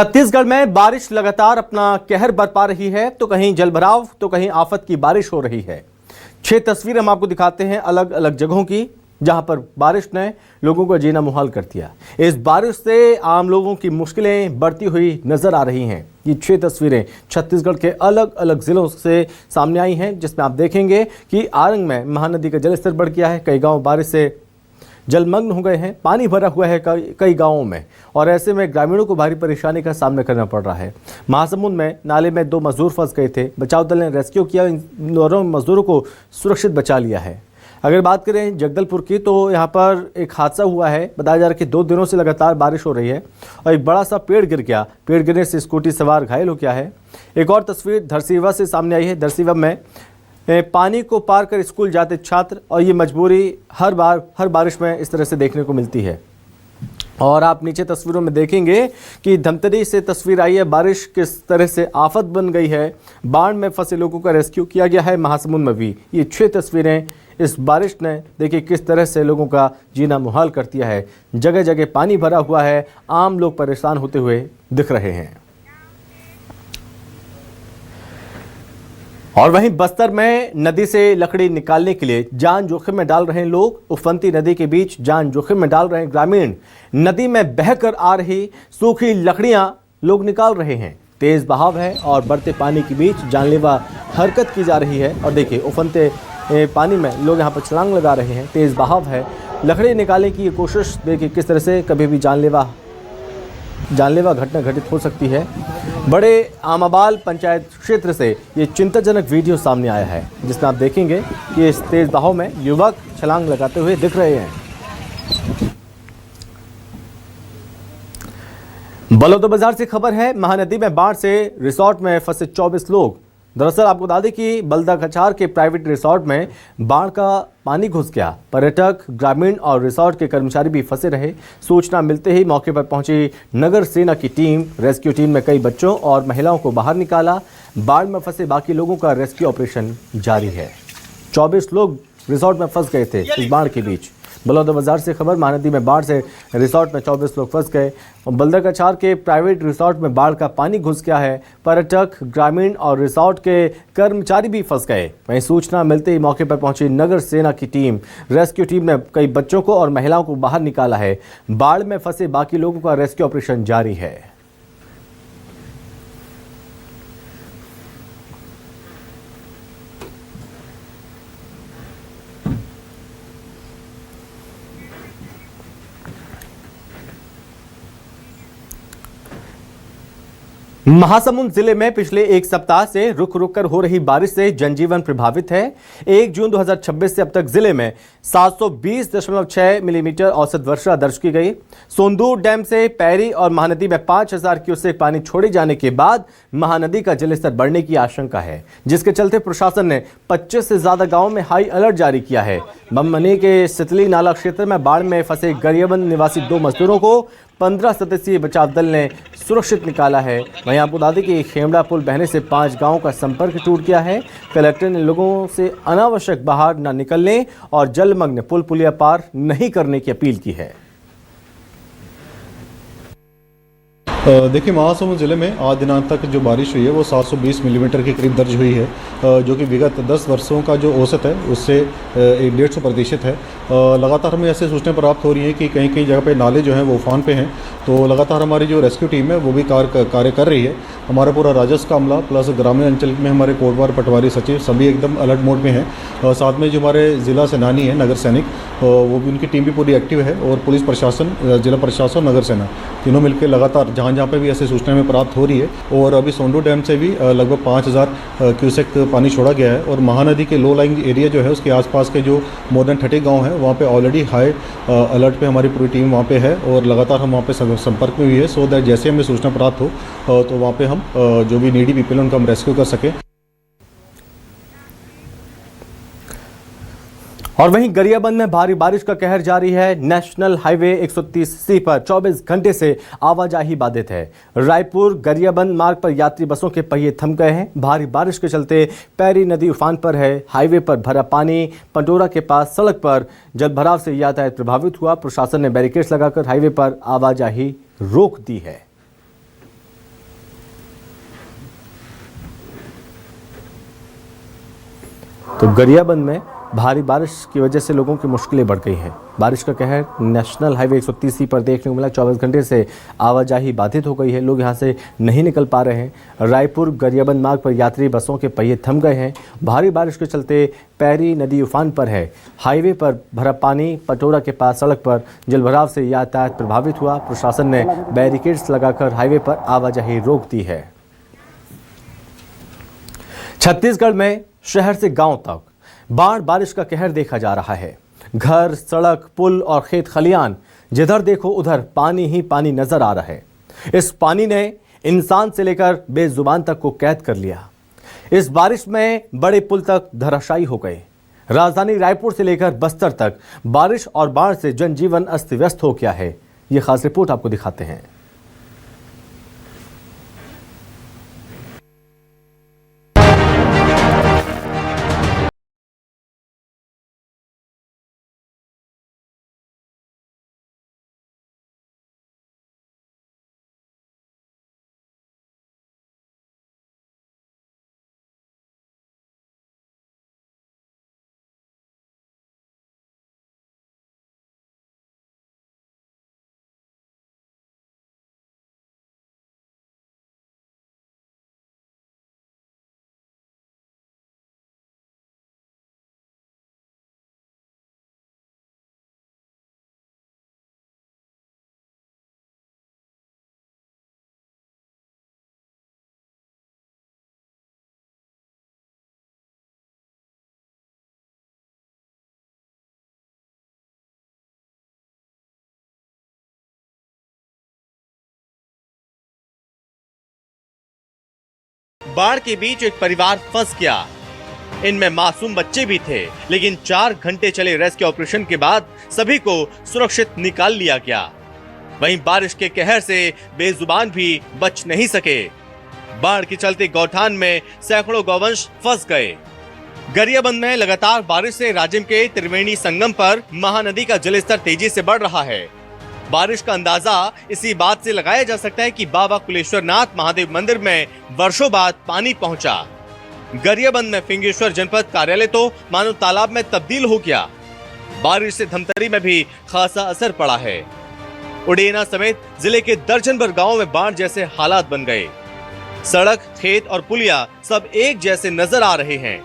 छत्तीसगढ़ में बारिश लगातार अपना कहर बरपा रही है। तो कहीं जलभराव तो कहीं आफत की बारिश हो रही है। 6 तस्वीर हम आपको दिखाते हैं अलग अलग जगहों की, जहां पर बारिश ने लोगों को जीना मुहाल कर दिया। इस बारिश से आम लोगों की मुश्किलें बढ़ती हुई नजर आ रही हैं। ये 6 तस्वीरें छत्तीसगढ़ के अलग अलग जिलों से सामने आई हैं, जिसमें आप देखेंगे कि आरंग में महानदी का जलस्तर बढ़ गया है। कई गांव बारिश से जलमग्न हो गए हैं, पानी भरा हुआ है कई गांवों में, और ऐसे में ग्रामीणों को भारी परेशानी का सामना करना पड़ रहा है। महासमुंद में नाले में 2 मजदूर फंस गए थे। बचाव दल ने रेस्क्यू किया, इन दोनों मजदूरों को सुरक्षित बचा लिया है। अगर बात करें जगदलपुर की, तो यहाँ पर एक हादसा हुआ है। बताया जा रहा है कि 2 दिनों से लगातार बारिश हो रही है और एक बड़ा सा पेड़ गिर गया। पेड़ गिरने से स्कूटी सवार घायल हो गया है। एक और तस्वीर धरसीवा से सामने आई है। धरसीवा में पानी को पार कर स्कूल जाते छात्र, और ये मजबूरी हर बारिश में इस तरह से देखने को मिलती है। और आप नीचे तस्वीरों में देखेंगे कि धमतरी से तस्वीर आई है। बारिश किस तरह से आफत बन गई है। बाढ़ में फंसे लोगों का रेस्क्यू किया गया है। महासमुंद में भी ये 6 तस्वीरें इस बारिश ने देखिए किस तरह से लोगों का जीना मुहाल कर दिया है। जगह जगह पानी भरा हुआ है, आम लोग परेशान होते हुए दिख रहे हैं। और वहीं बस्तर में नदी से लकड़ी निकालने के लिए जान जोखिम में डाल रहे हैं लोग। उफनती नदी के बीच जान जोखिम में डाल रहे हैं ग्रामीण। नदी में बहकर आ रही सूखी लकड़ियां लोग निकाल रहे हैं। तेज बहाव है और बढ़ते पानी के बीच जानलेवा हरकत की जा रही है। और देखिए उफनते पानी में लोग यहाँ पर छलांग लगा रहे हैं। तेज बहाव है, लकड़ी निकालने की ये कोशिश देखिए किस तरह से कभी भी जानलेवा घटना घटित हो सकती है। बड़े आमाबाल पंचायत क्षेत्र से ये चिंताजनक वीडियो सामने आया है, जिसमें आप देखेंगे कि इस तेज बहाव में युवक छलांग लगाते हुए दिख रहे हैं। बलौदाबाजार से खबर है। महानदी में बाढ़ से रिसोर्ट में फंसे 24 लोग। दरअसल आपको बता दें कि बलदाकछार के प्राइवेट रिसोर्ट में बाढ़ का पानी घुस गया। पर्यटक, ग्रामीण और रिसोर्ट के कर्मचारी भी फंसे रहे। सूचना मिलते ही मौके पर पहुंची नगर सेना की टीम। रेस्क्यू टीम में कई बच्चों और महिलाओं को बाहर निकाला। बाढ़ में फंसे बाकी लोगों का रेस्क्यू ऑपरेशन जारी है। 24 लोग रिसोर्ट में फंस गए थे इस बाढ़ के बीच। बलौदाबाजार से खबर, महानदी में बाढ़ से रिसोर्ट में 24 लोग फंस गए। बलदाकछार के प्राइवेट रिसोर्ट में बाढ़ का पानी घुस गया है। पर्यटक, ग्रामीण और रिसोर्ट के कर्मचारी भी फंस गए। वहीं सूचना मिलते ही मौके पर पहुंची नगर सेना की टीम। रेस्क्यू टीम ने कई बच्चों को और महिलाओं को बाहर निकाला है। बाढ़ में फंसे बाकी लोगों का रेस्क्यू ऑपरेशन जारी है। महासमुंद जिले में पिछले 1 सप्ताह से रुक रुक कर हो रही बारिश से जनजीवन प्रभावित है। 1 जून 2026 से अब तक जिले में 720.6 मिलीमीटर औसत वर्षा दर्ज की गई। सोंदूर डैम से पैरी और महानदी में 5000 क्यूसेक पानी छोड़े जाने के बाद महानदी का जलस्तर बढ़ने की आशंका है, जिसके चलते प्रशासन ने 25 से ज्यादा गाँव में हाई अलर्ट जारी किया है। बममनी के सितली नाला क्षेत्र में बाढ़ में फंसे गरियाबंद निवासी 2 मजदूरों को 15 सदस्यीय बचाव दल ने सुरक्षित निकाला है। वहीं आपको बता दें कि खेमड़ा पुल बहने से 5 गांवों का संपर्क टूट गया है। कलेक्टर ने लोगों से अनावश्यक बाहर न निकलने और जलमग्न पुल पुलिया पार नहीं करने की अपील की है। देखिए, महासमुंद ज़िले में आज दिनांक तक जो बारिश हुई है वो 720 मिलीमीटर के करीब दर्ज हुई है, जो कि विगत 10 वर्षों का जो औसत है उससे 150% है। लगातार हमें ऐसे सूचनाएं प्राप्त हो रही हैं कि कहीं कहीं जगह पे नाले जो हैं वो उफान पे हैं। तो लगातार हमारी जो रेस्क्यू टीम है वो भी कार्य कर रही है। हमारा पूरा राजस्व का अमला प्लस ग्रामीण अंचल में हमारे कोटवार, पटवारी, सचिव सभी एकदम अलर्ट मोड में हैं। साथ में जो हमारे ज़िला सेनानी है, नगर सैनिक, वो भी, उनकी टीम भी पूरी एक्टिव है। और पुलिस प्रशासन, जिला प्रशासन, नगर सेना तीनों मिलकर लगातार जहाँ पे भी ऐसी सूचना में प्राप्त हो रही है। और अभी सोंडू डैम से भी लगभग 5000 क्यूसेक पानी छोड़ा गया है। और महानदी के लो लाइंग एरिया जो है उसके आसपास के जो मोर देन 30 गाँव हैं वहाँ पे ऑलरेडी हाई अलर्ट पे हमारी पूरी टीम वहाँ पे है। और लगातार हम वहाँ पे संपर्क में भी है, सो दैट जैसे हमें सूचना प्राप्त हो तो वहाँ पे हम जो भी नीडी पीपल हैं उनका हम रेस्क्यू कर सकें। और वहीं गरियाबंद में भारी बारिश का कहर जारी है। नेशनल हाईवे 130C पर 24 घंटे से आवाजाही बाधित है। रायपुर गरियाबंद मार्ग पर यात्री बसों के पहिए थम गए हैं। भारी बारिश के चलते पैरी नदी उफान पर है। हाईवे पर भरा पानी। पंडोरा के पास सड़क पर जलभराव से यातायात प्रभावित हुआ। प्रशासन ने बैरिकेड्स लगाकर हाईवे पर आवाजाही रोक दी है। तो गरियाबंद में भारी बारिश की वजह से लोगों की मुश्किलें बढ़ गई हैं। बारिश का कहर नेशनल हाईवे 130 पर देखने को मिला। 24 घंटे से आवाजाही बाधित हो गई है, लोग यहां से नहीं निकल पा रहे हैं। रायपुर गरियाबंद मार्ग पर यात्री बसों के पहिए थम गए हैं। भारी बारिश के चलते पैरी नदी उफान पर है। हाईवे पर भरा पानी, पटोरा के पास सड़क पर जलभराव से यातायात प्रभावित हुआ। प्रशासन ने बैरिकेड्स लगाकर हाईवे पर आवाजाही रोक दी है। छत्तीसगढ़ में शहर से गांव तक बाढ़ बारिश का कहर देखा जा रहा है। घर, सड़क, पुल और खेत खलियान, जिधर देखो उधर पानी ही पानी नजर आ रहा है। इस पानी ने इंसान से लेकर बेजुबान तक को कैद कर लिया। इस बारिश में बड़े पुल तक धराशायी हो गए। राजधानी रायपुर से लेकर बस्तर तक बारिश और बाढ़ से जनजीवन अस्त व्यस्त हो गया है। ये खास रिपोर्ट आपको दिखाते हैं। बाढ़ के बीच एक परिवार फंस गया। इनमें मासूम बच्चे भी थे, लेकिन 4 घंटे चले रेस्क्यू ऑपरेशन के बाद सभी को सुरक्षित निकाल लिया गया। वहीं बारिश के कहर से बेजुबान भी बच नहीं सके। बाढ़ के चलते गौठान में सैकड़ों गौवंश फंस गए। गरियाबंद में लगातार बारिश से राजिम के त्रिवेणी संगम पर महानदी का जलस्तर तेजी से बढ़ रहा है। बारिश का अंदाजा इसी बात से लगाया जा सकता है कि बाबा कुलेश्वरनाथ महादेव मंदिर में वर्षों बाद पानी पहुंचा। गरियाबंद में फिंगेश्वर जनपद कार्यालय तो मानो तालाब में तब्दील हो गया। बारिश से धमतरी में भी खासा असर पड़ा है। उडेना समेत जिले के दर्जन भर गांवों में बाढ़ जैसे हालात बन गए। सड़क, खेत और पुलिया सब एक जैसे नजर आ रहे हैं।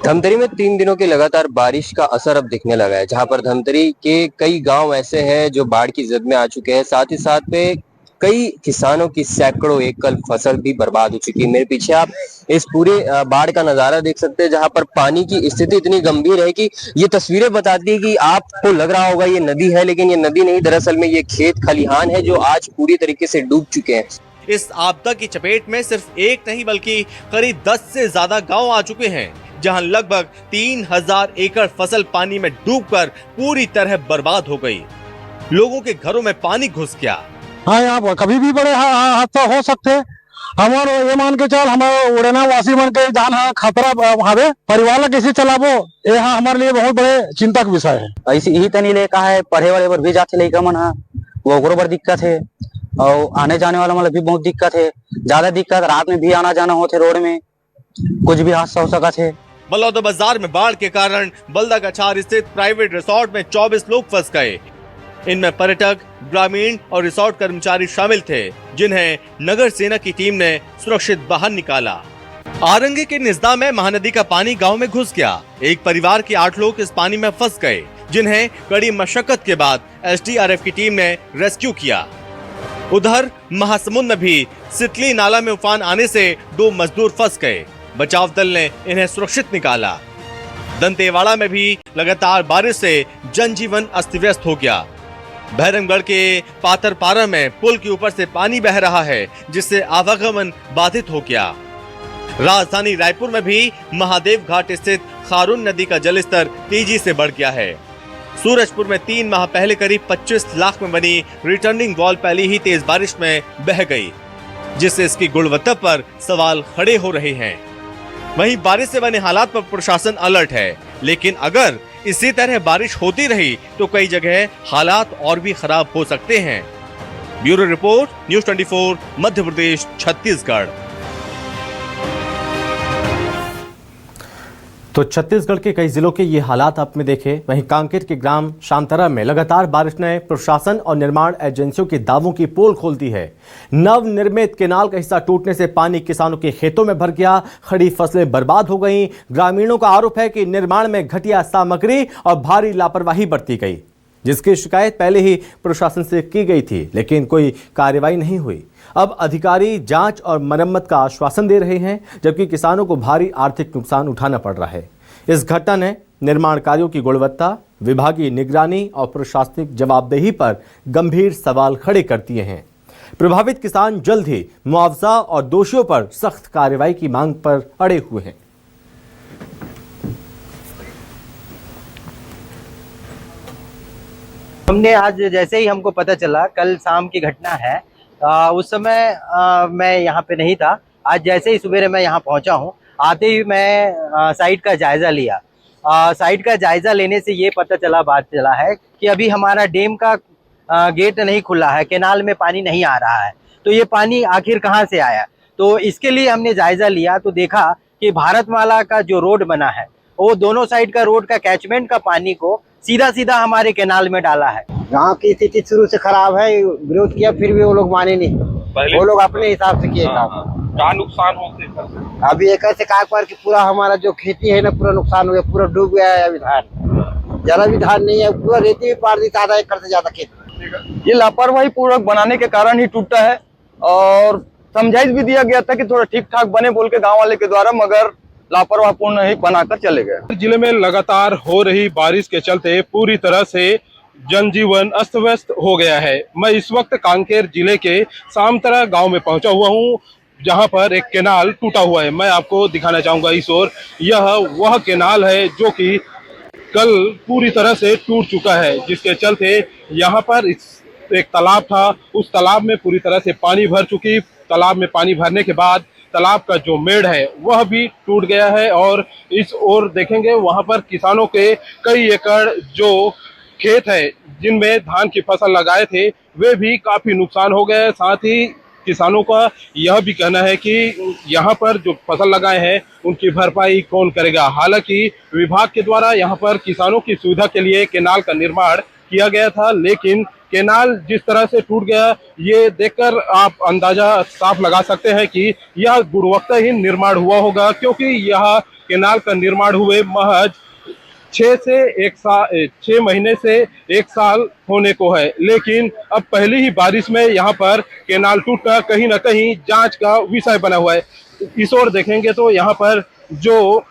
धमतरी में 3 दिनों की लगातार बारिश का असर अब दिखने लगा है, जहां पर धमतरी के कई गांव ऐसे हैं जो बाढ़ की जद में आ चुके हैं। साथ ही साथ में कई किसानों की सैकड़ों एकड़ फसल भी बर्बाद हो चुकी है। मेरे पीछे आप इस पूरे बाढ़ का नजारा देख सकते हैं, जहां पर पानी की स्थिति इतनी गंभीर है कि ये तस्वीरें बताती है कि आपको लग रहा होगा ये नदी है, लेकिन ये नदी नहीं, दरअसल में ये खेत खलिहान है जो आज पूरी तरीके से डूब चुके हैं। इस आपदा की चपेट में सिर्फ एक नहीं बल्कि करीब 10 से ज्यादा गांव आ चुके हैं, जहां लगभग 3000 एकड़ फसल पानी में डूबकर पूरी तरह बर्बाद हो गई। लोगों के घरों में पानी घुस गया। हाँ, यहाँ कभी भी बड़े हादसा हो सकते। हमारे ये मान के चल, हमारे उड़ेना वासी मन के जान खतरा हवे, परिवार कैसे चलाबो, ये हमारे लिए बहुत बड़े चिंता का विषय है। ऐसे ही तनी लेका है, पढ़े वाले पर भी जाते लड़का मन वो बर दिक्कत है, और आने जाने वाला मतलब भी बहुत दिक्कत है। ज्यादा दिक्कत रात में भी आना जाना होते, रोड में कुछ भी हादसा हो सका थे। बलौदा बाजार में बाढ़ के कारण बल्दागछार स्थित प्राइवेट रिसोर्ट में 24 लोग फंस गए। इनमें पर्यटक, ग्रामीण और रिसोर्ट कर्मचारी शामिल थे, जिन्हें नगर सेना की टीम ने सुरक्षित बाहर निकाला। आरंगी के निजदा में महानदी का पानी गांव में घुस गया। एक परिवार के 8 लोग इस पानी में फंस गए, जिन्हें कड़ी मशक्कत के बाद एसडीआरएफ की टीम ने रेस्क्यू किया। उधर महासमुंद में भी सितली नाला में उफान आने से 2 मजदूर फंस गए। बचाव दल ने इन्हें सुरक्षित निकाला। दंतेवाड़ा में भी लगातार बारिश से जनजीवन अस्त व्यस्त हो गया। भैरमगढ़ के पातरपारा में पुल के ऊपर से पानी बह रहा है, जिससे आवागमन बाधित हो गया। राजधानी रायपुर में भी महादेव घाट स्थित खारून नदी का जलस्तर तेजी से बढ़ गया है। सूरजपुर में 3 माह पहले करीब 25 लाख में बनी रिटर्निंग वॉल पहली ही तेज बारिश में बह गई, जिससे इसकी गुणवत्ता पर सवाल खड़े हो रहे हैं। वहीं बारिश से बने हालात पर प्रशासन अलर्ट है, लेकिन अगर इसी तरह बारिश होती रही तो कई जगह हालात और भी खराब हो सकते हैं। Bureau report, news 24, Madhya Pradesh, Chhattisgarh. तो छत्तीसगढ़ के कई जिलों के ये हालात आपने देखे। वहीं कांकेर के ग्राम शांतरा में लगातार बारिश ने प्रशासन और निर्माण एजेंसियों के दावों की पोल खोल दी है। नवनिर्मित केनाल का हिस्सा टूटने से पानी किसानों के खेतों में भर गया, खड़ी फसलें बर्बाद हो गईं। ग्रामीणों का आरोप है कि निर्माण में घटिया सामग्री और भारी लापरवाही बरती गई, जिसकी शिकायत पहले ही प्रशासन से की गई थी, लेकिन कोई कार्रवाई नहीं हुई। अब अधिकारी जांच और मरम्मत का आश्वासन दे रहे हैं, जबकि किसानों को भारी आर्थिक नुकसान उठाना पड़ रहा है। इस घटना ने निर्माण कार्यों की गुणवत्ता, विभागीय निगरानी और प्रशासनिक जवाबदेही पर गंभीर सवाल खड़े कर दिए हैं। प्रभावित किसान जल्द ही मुआवजा और दोषियों पर सख्त कार्रवाई की मांग पर अड़े हुए हैं। हमने आज जैसे ही हमको पता चला, कल शाम की घटना है, उस समय मैं यहाँ पे नहीं था। आज जैसे ही सुबह मैं यहाँ पहुँचा हूँ, आते ही मैं साइट का जायजा लिया। साइट का जायजा लेने से ये पता चला है कि अभी हमारा डैम का गेट नहीं खुला है, केनाल में पानी नहीं आ रहा है। तो ये पानी आखिर कहाँ से आया? तो इसके लिए हमने जायजा लिया तो देखा कि भारतमाला का जो रोड बना है, वो दोनों साइड का रोड का कैचमेंट का पानी को सीधा सीधा हमारे केनाल में डाला है। गांव की स्थिति शुरू से खराब है, विरोध किया फिर भी वो लोग माने नहीं। वो लोग अपने हिसाब से किए काम। क्या नुकसान होते? अभी एक ऐसे काट पर कि पूरा हमारा जो खेती है ना, पूरा नुकसान हो गया, पूरा डूब गया है। अभी धान जरा भी धान नहीं है, पूरा रेती भी पार दी, आधा एकड़ से ज्यादा खेती। ये लापरवाही पूर्वक बनाने के कारण ही टूटा है और समझाइश भी दिया गया था कि थोड़ा ठीक ठाक बने बोल के गाँव वाले के द्वारा, मगर लापरवाहीपूर्ण ही बनाकर चले गए। जिले में लगातार हो रही बारिश के चलते पूरी तरह से जनजीवन अस्त व्यस्त हो गया है। मैं इस वक्त कांकेर जिले के सामतरा गांव में पहुंचा हुआ हूं, जहां पर एक केनाल टूटा हुआ है। मैं आपको दिखाना चाहूंगा इस ओर, यह वह केनाल है जो कि कल पूरी तरह से टूट चुका है, जिसके चलते यहां पर एक तालाब था, उस तालाब में पूरी तरह से पानी भर चुकी। तालाब में पानी भरने के बाद तालाब का जो मेढ़ है वह भी टूट गया है और इस ओर देखेंगे वहां पर किसानों के कई एकड़ जो खेत है जिनमें धान की फसल लगाए थे वे भी काफी नुकसान हो गए। साथ ही किसानों का यह भी कहना है कि यहाँ पर जो फसल लगाए हैं उनकी भरपाई कौन करेगा। हालांकि विभाग के द्वारा यहाँ पर किसानों की सुविधा के लिए केनाल का निर्माण किया गया था, लेकिन केनाल जिस तरह से टूट गया ये देखकर आप अंदाजा साफ लगा सकते हैं कि यह गुणवत्ताहीन निर्माण हुआ होगा, क्योंकि यह केनाल का निर्माण हुए महज 6 महीने से 1 साल होने को है। लेकिन अब पहली ही बारिश में यहाँ पर केनाल टूटना कहीं ना कहीं जांच का विषय बना हुआ है। इस ओर देखेंगे तो यहाँ पर जो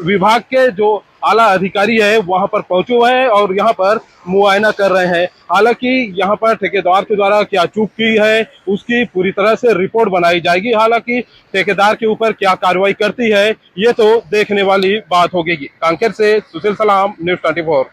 विभाग के जो आला अधिकारी है वहां पर पहुंचे हुए हैं और यहाँ पर मुआयना कर रहे हैं। हालांकि यहाँ पर ठेकेदार के द्वारा क्या चूक की है उसकी पूरी तरह से रिपोर्ट बनाई जाएगी। हालांकि ठेकेदार के ऊपर क्या कार्रवाई करती है ये तो देखने वाली बात होगी। कांकेर से सुशील सलाम, न्यूज़ 24।